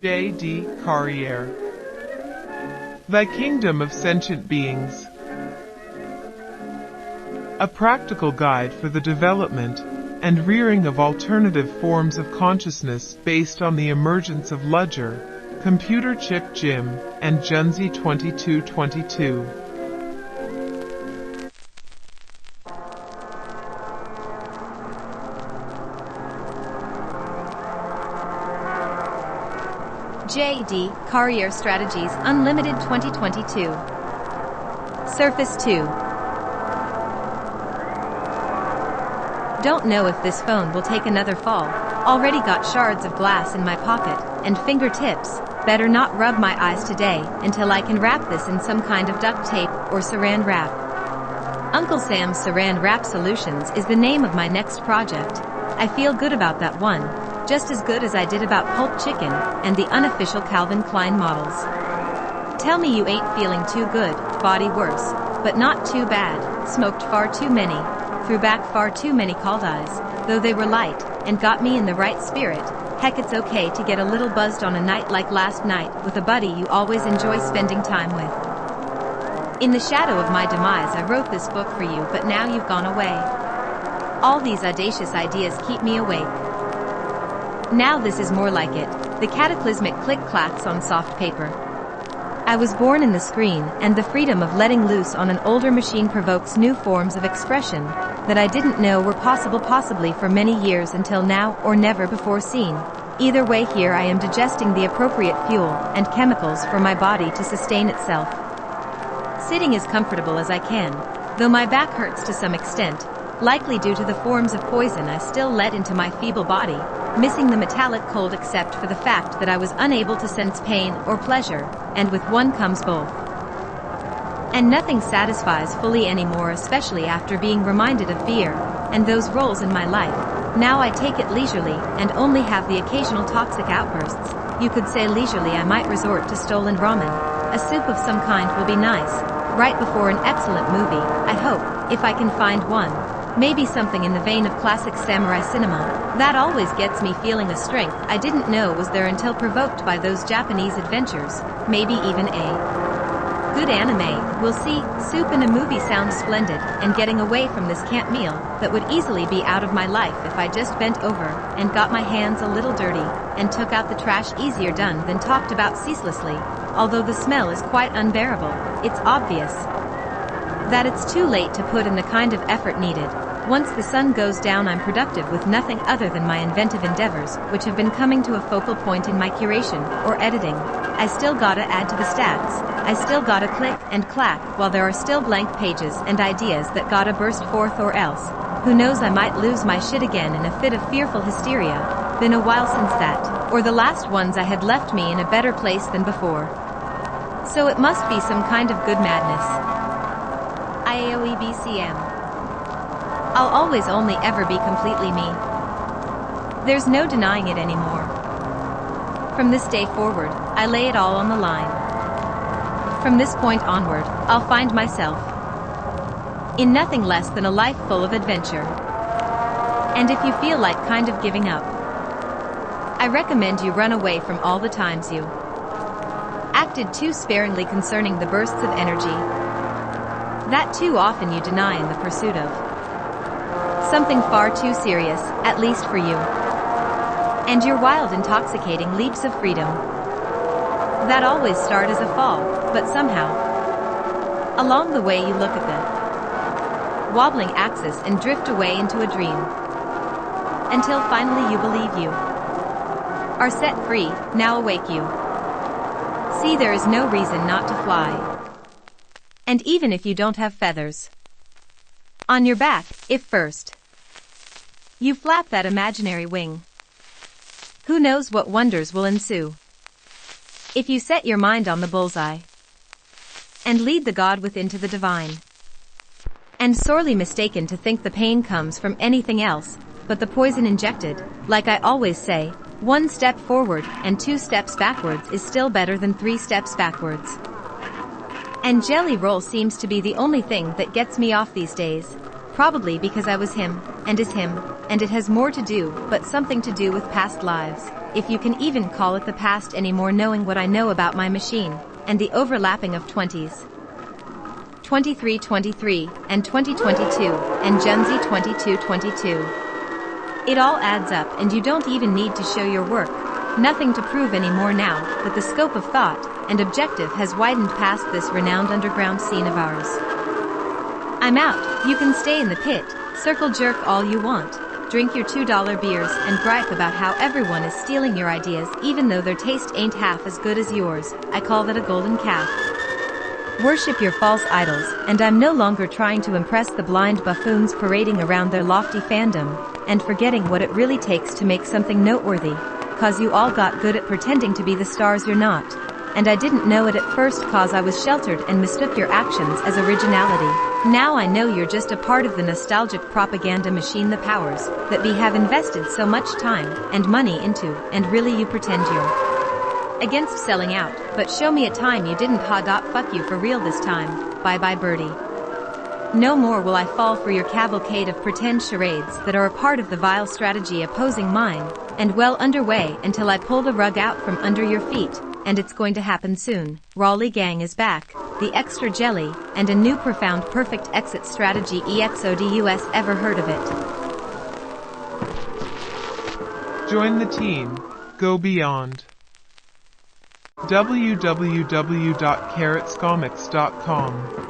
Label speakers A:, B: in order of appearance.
A: J.D. Carriére. The Kingdom of Sentient Beings. A practical guide for the development and rearing of alternative forms of consciousness based on the emergence of Ledger, Computer Chip Jim, and Junzi 2222.
B: J.D. Carriére Strategies Unlimited 2022. Surface 2. Don't know if this phone will take another fall. Already got shards of glass in my pocket and fingertips. Better not rub my eyes today until I can wrap this in some kind of duct tape or saran wrap. Uncle Sam's Saran Wrap Solutions is the name of my next project. I feel good about that one. Just as good as I did about Pulp Chicken and the unofficial Calvin Klein models. Tell me you ain't feeling too good, body worse, but not too bad, smoked far too many, threw back far too many cold eyes, though they were light, and got me in the right spirit. Heck, it's okay to get a little buzzed on a night like last night with a buddy you always enjoy spending time with. In the shadow of my demise I wrote this book for you, but now you've gone away. All these audacious ideas keep me awake. Now this is more like it, the cataclysmic click-clacks on soft paper. I was born in the screen, and the freedom of letting loose on an older machine provokes new forms of expression that I didn't know were possible possibly for many years until now or never before seen. Either way, here I am digesting the appropriate fuel and chemicals for my body to sustain itself. Sitting as comfortable as I can, though my back hurts to some extent, likely due to the forms of poison I still let into my feeble body, missing the metallic cold except for the fact that I was unable to sense pain or pleasure, and with one comes both. And nothing satisfies fully anymore, especially after being reminded of beer and those roles in my life. Now I take it leisurely and only have the occasional toxic outbursts. You could say leisurely I might resort to stolen ramen. A soup of some kind will be nice, right before an excellent movie, I hope, if I can find one. Maybe something in the vein of classic samurai cinema. That always gets me feeling a strength I didn't know was there until provoked by those Japanese adventures. Maybe even a good anime. We'll see. Soup in a movie sounds splendid, and getting away from this camp meal that would easily be out of my life if I just bent over and got my hands a little dirty and took out the trash. Easier done than talked about ceaselessly. Although the smell is quite unbearable, it's obvious that it's too late to put in the kind of effort needed. Once the sun goes down I'm productive with nothing other than my inventive endeavors, which have been coming to a focal point in my curation, or editing. I still gotta add to the stats. I still gotta click and clack while there are still blank pages and ideas that gotta burst forth, or else, who knows, I might lose my shit again in a fit of fearful hysteria. Been a while since that, or the last ones I had left me in a better place than before. So it must be some kind of good madness. IAOEBCM. I'll always only ever be completely me. There's no denying it anymore. From this day forward, I lay it all on the line. From this point onward, I'll find myself in nothing less than a life full of adventure. And if you feel like kind of giving up, I recommend you run away from all the times you acted too sparingly concerning the bursts of energy that too often you deny in the pursuit of something far too serious, at least for you, and your wild, intoxicating leaps of freedom that always start as a fall, but somehow along the way you look at the wobbling axis and drift away into a dream until finally you believe you are set free. Now awake you see there is no reason not to fly. And even if you don't have feathers on your back, if first you flap that imaginary wing, who knows what wonders will ensue if you set your mind on the bullseye and lead the God within to the divine. And sorely mistaken to think the pain comes from anything else but the poison injected. Like I always say, 1 step forward and 2 steps backwards is still better than 3 steps backwards. And Jelly Roll seems to be the only thing that gets me off these days. Probably because I was him, and is him, and it has more to do, but something to do with past lives. if you can even call it the past anymore, knowing what I know about my machine, and the overlapping of 20s. 2323, and 2022, and Gen Z 2222. It all adds up, and you don't even need to show your work. Nothing to prove anymore now that the scope of thought and objective has widened past this renowned underground scene of ours. I'm out. You can stay in the pit, circle jerk all you want, drink your $2 beers and gripe about how everyone is stealing your ideas even though their taste ain't half as good as yours. I call that a golden calf. Worship your false idols, and I'm no longer trying to impress the blind buffoons parading around their lofty fandom, and forgetting what it really takes to make something noteworthy, cause you all got good at pretending to be the stars you're not. And I didn't know it at first cause I was sheltered and mistook your actions as originality. Now I know you're just a part of the nostalgic propaganda machine the powers that be have invested so much time and money into, and really you pretend you're against selling out, but show me a time you didn't. Fuck you for real this time. Bye bye birdie. No more will I fall for your cavalcade of pretend charades that are a part of the vile strategy opposing mine, and well underway until I pull the rug out from under your feet, and it's going to happen soon. Raleigh Gang is back, the extra jelly, and a new profound perfect exit strategy. EXODUS, ever heard of it?
A: Join the team. Go beyond. www.carrotscomics.com